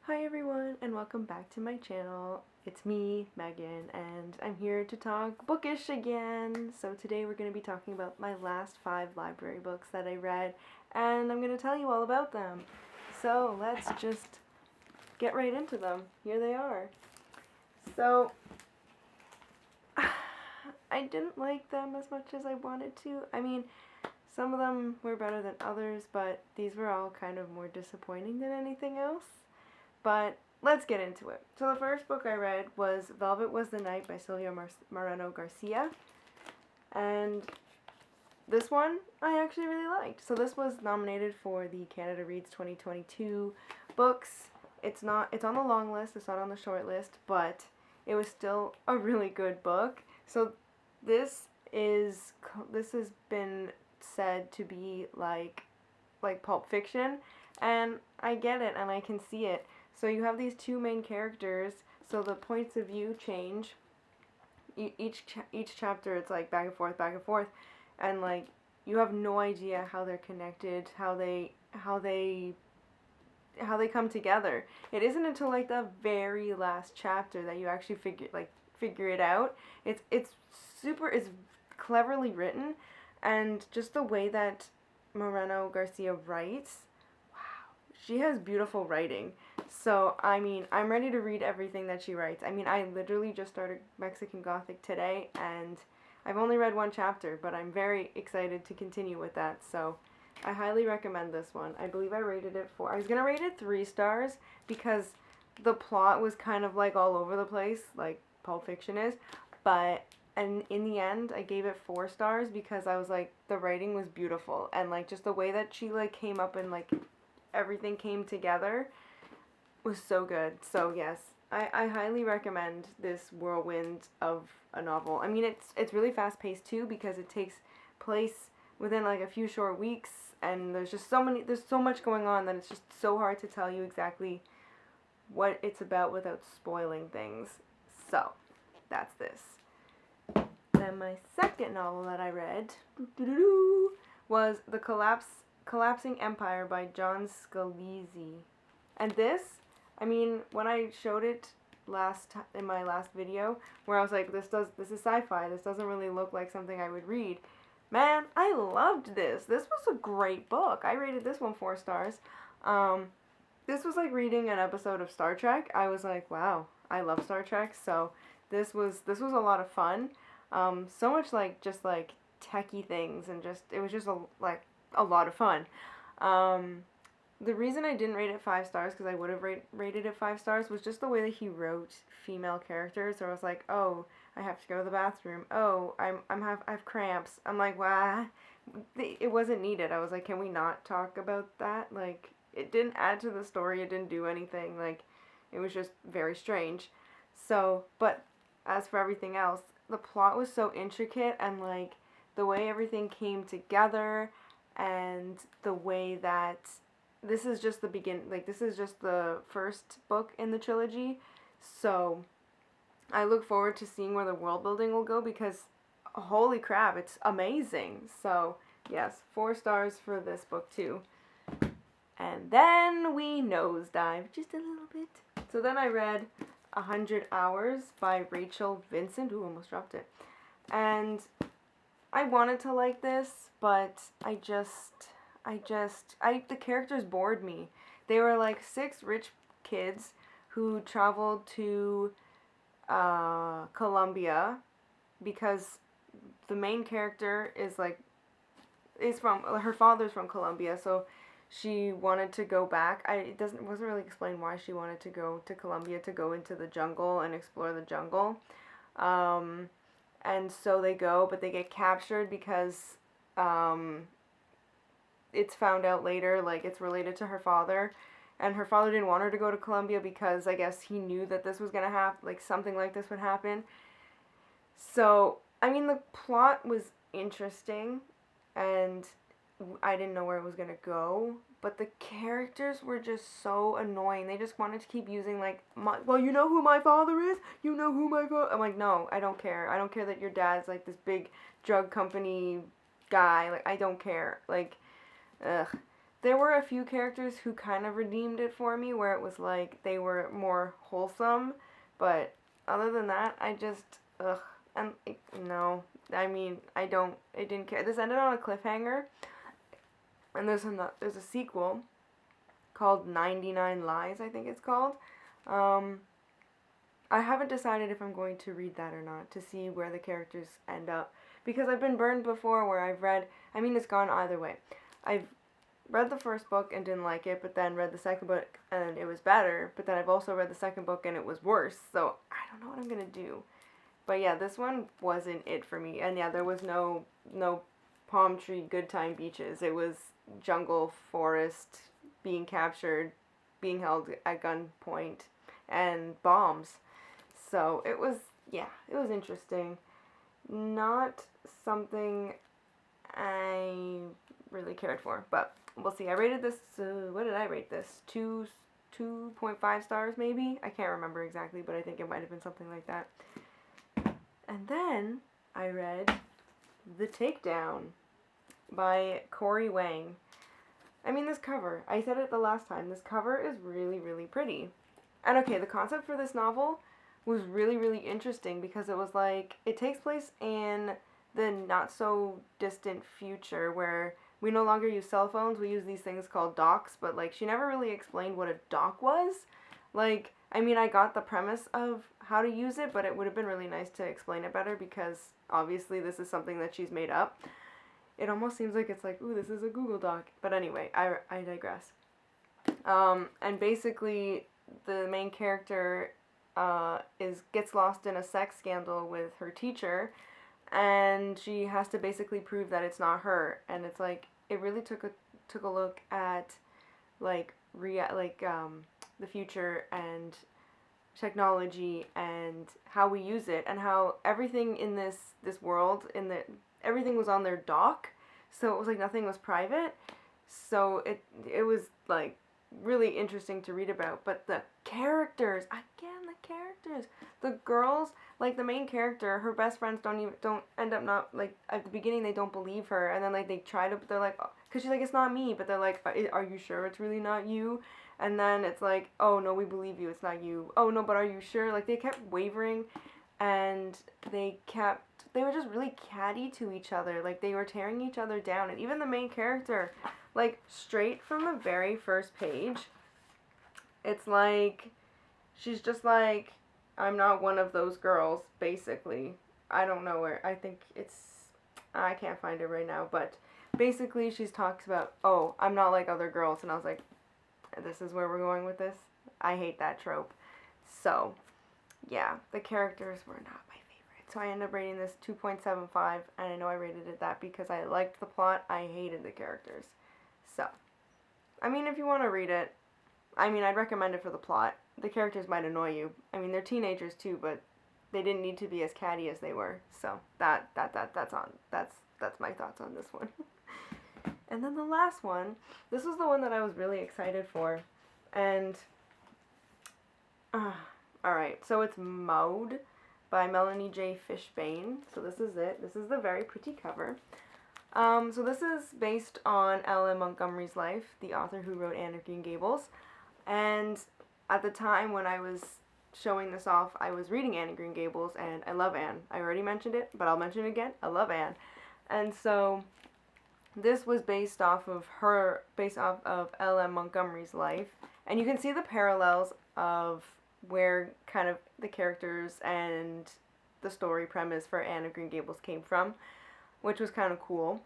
Hi everyone and welcome back to my channel. It's me, Megan, and I'm here to talk bookish again. So today we're going to be talking about my last 5 library books that I read, and I'm going to tell you all about them. So let's just get right into them. Here they are. So I didn't like them as much as I wanted to. I mean, some of them were better than others, but these were all kind of more disappointing than anything else. But let's get into it. So the first book I read was Velvet Was the Night by Silvia Moreno Garcia. And this one I actually really liked. So this was nominated for the Canada Reads 2022 books. It's on the long list, it's not on the short list, but it was still a really good book. So this has been said to be like Pulp Fiction, and I get it and I can see it. So you have these two main characters, so the points of view change. Each chapter it's like back and forth, and like you have no idea how they're connected, how they come together. It isn't until like the very last chapter that you actually figure it out. It's cleverly written, and just the way that Moreno Garcia writes, wow, she has beautiful writing. So, I mean, I'm ready to read everything that she writes. I mean, I literally just started Mexican Gothic today, and I've only read 1 chapter, but I'm very excited to continue with that. So, I highly recommend this one. I believe I rated it I was going to rate it 3 stars because the plot was kind of like all over the place, like Pulp Fiction is, and in the end, I gave it 4 stars because I was like, the writing was beautiful, and like just the way that she like came up and like everything came together was so good. So yes, I highly recommend this whirlwind of a novel. I mean, it's really fast paced too because it takes place within like a few short weeks, and there's so much going on that it's just so hard to tell you exactly what it's about without spoiling things. So that's this. Then my second novel that I read was The Collapsing Empire by John Scalise. And this, I mean, when I showed it in my last video, where I was like, this is sci-fi, this doesn't really look like something I would read. Man, I loved this. This was a great book. I rated this one 4 stars. This was like reading an episode of Star Trek. I was like, wow, I love Star Trek, so this was a lot of fun. So much like just like techie things, and it was just a lot of fun. The reason I didn't rate it 5 stars, because I would have rated it 5 stars, was just the way that he wrote female characters. So I was like, oh, I have to go to the bathroom. Oh, I have cramps. I'm like, wow, it wasn't needed. I was like, can we not talk about that? Like, it didn't add to the story. It didn't do anything. Like, it was just very strange. So, but as for everything else, the plot was so intricate, and like the way everything came together, and the way that this is just this is just the first book in the trilogy. So I look forward to seeing where the world building will go, because holy crap, it's amazing. So yes, 4 stars for this book too. And then we nosedive just a little bit. So then I read 100 Hours by Rachel Vincent. Ooh, almost dropped it. And I wanted to like this, but the characters bored me. They were like 6 rich kids who traveled to Colombia, because the main character her father's from Colombia, so she wanted to go back. It wasn't really explained why she wanted to go to Colombia, to go into the jungle and explore the jungle. And so they go, but they get captured because it's found out later, like it's related to her father, and her father didn't want her to go to Colombia because I guess he knew that this was gonna happen, like something like this would happen. So, I mean, the plot was interesting, and I didn't know where it was gonna go, but the characters were just so annoying. They just wanted to keep using like, well, you know who my father is? You know who my father? I'm like, no, I don't care. I don't care that your dad's like this big drug company guy. Like, I don't care. Like, ugh. there were a few characters who kind of redeemed it for me, where it was like they were more wholesome, but other than that, I just ugh. And no, I mean, I didn't care. This ended on a cliffhanger, and there's a sequel called 99 Lies, I think it's called. Um, I haven't decided if I'm going to read that or not to see where the characters end up, because I've been burned before where I've read, I mean, it's gone either way. I've read the first book and didn't like it, but then read the second book and it was better, but then I've also read the second book and it was worse, so I don't know what I'm gonna do. But yeah, this one wasn't it for me, and yeah, there was no palm tree good time beaches. It was jungle, forest, being captured, being held at gunpoint, and bombs. So it was, yeah, it was interesting. Not something I really cared for, but we'll see. I rated this, what did I rate this? 2.5 stars maybe? I can't remember exactly, but I think it might have been something like that. And then I read The Takedown by Corey Wang. I mean, this cover, I said it the last time, this cover is really, really pretty. And okay, the concept for this novel was really, really interesting because it was like, it takes place in the not so distant future where we no longer use cell phones, we use these things called docks, but like she never really explained what a dock was. Like, I mean, I got the premise of how to use it, but it would have been really nice to explain it better because obviously this is something that she's made up. It almost seems like it's like, ooh, this is a Google Doc. But anyway, I digress. And basically, the main character gets lost in a sex scandal with her teacher, and she has to basically prove that it's not her. And it's like it really took a look at like the future and technology and how we use it, and how everything in this world everything was on their dock, so it was like nothing was private. So it was like really interesting to read about. But the characters, again, the girls, like the main character, her best friends don't end up not like at the beginning they don't believe her, and then like they try to, they're like, because she's like, it's not me, but they're like, are you sure it's really not you? And then it's like, oh no, we believe you, it's not you. Oh no, but are you sure? Like they kept wavering, and they were just really catty to each other. Like they were tearing each other down. And even the main character, like straight from the very first page, it's like she's just like, I'm not one of those girls, basically. I don't know where. I can't find it right now, but basically she talks about, oh, I'm not like other girls. And I was like, this is where we're going with this? I hate that trope. So, yeah, the characters were not my favorite. So I ended up rating this 2.75, and I know I rated it that because I liked the plot, I hated the characters. So, I mean, if you want to read it, I mean, I'd recommend it for the plot. The characters might annoy you. I mean, they're teenagers too, but they didn't need to be as catty as they were. So, that's my thoughts on this one. And then the last one, this was the one that I was really excited for. And, alright, so it's Maude by Melanie J. Fishbane. So this is it. This is the very pretty cover. So this is based on L.M. Montgomery's life, the author who wrote Anne of Green Gables. And at the time when I was showing this off, I was reading Anne of Green Gables, and I love Anne. I already mentioned it, but I'll mention it again. I love Anne. And so this was based off of L.M. Montgomery's life. And you can see the parallels of where kind of the characters and the story premise for Anne of Green Gables came from, which was kind of cool,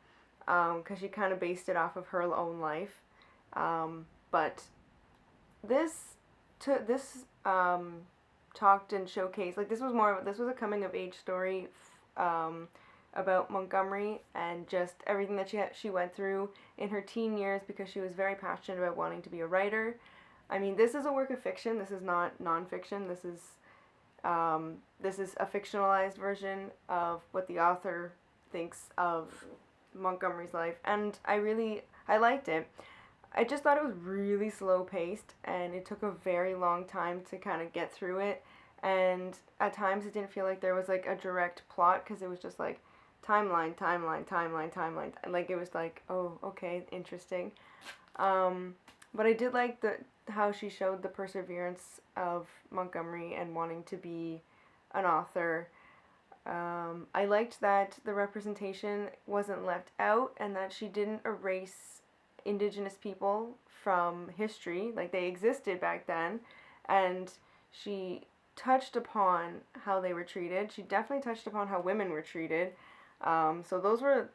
because she kind of based it off of her own life. But this talked and showcased, like this was a coming of age story about Montgomery and just everything that she went through in her teen years, because she was very passionate about wanting to be a writer. I mean, this is a work of fiction. This is not nonfiction. This is a fictionalized version of what the author thinks of Montgomery's life, and I liked it. I just thought it was really slow paced, and it took a very long time to kind of get through it, and at times it didn't feel like there was like a direct plot, because it was just like timeline. Like, it was like, oh, okay, interesting. But I did like how she showed the perseverance of Montgomery and wanting to be an author. I liked that the representation wasn't left out and that she didn't erase Indigenous people from history. Like, they existed back then, and she touched upon how they were treated. She definitely touched upon how women were treated. So those were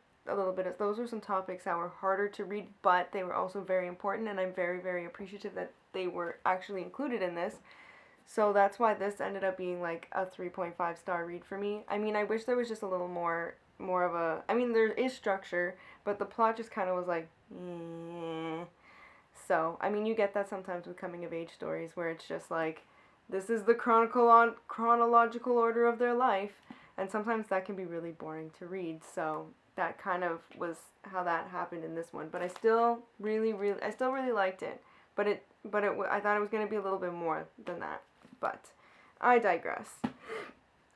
some topics that were harder to read, but they were also very important, and I'm very, very appreciative that they were actually included in this. So that's why this ended up being like a 3.5 star read for me. I mean, I wish there was just a little more of a, I mean, there is structure, but the plot just kind of was like, eh. So, I mean, you get that sometimes with coming of age stories where it's just like, this is the chronological order of their life, and sometimes that can be really boring to read. So that kind of was how that happened in this one. But I still really liked it. But I thought it was going to be a little bit more than that. But I digress.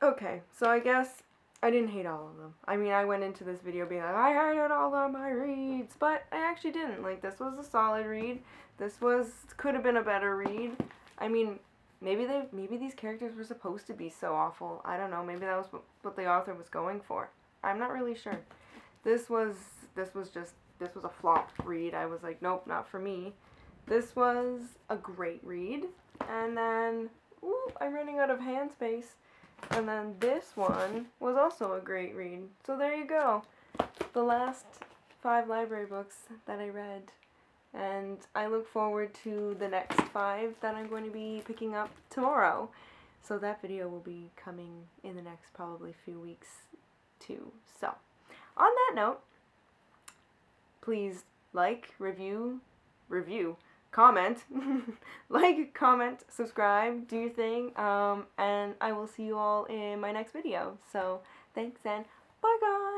Okay, so I guess I didn't hate all of them. I mean, I went into this video being like, I hated all of my reads, but I actually didn't. Like, this was a solid read. Could have been a better read. I mean, maybe these characters were supposed to be so awful. I don't know. Maybe that was what the author was going for. I'm not really sure. This was a flop read. I was like, nope, not for me. This was a great read. And then, I'm running out of hand space. And then this one was also a great read. So there you go. The last 5 library books that I read. And I look forward to the next 5 that I'm going to be picking up tomorrow. So that video will be coming in the next probably few weeks too. So, on that note, please like, review, comment, like, comment, subscribe, do your thing, and I will see you all in my next video. So, thanks and bye guys!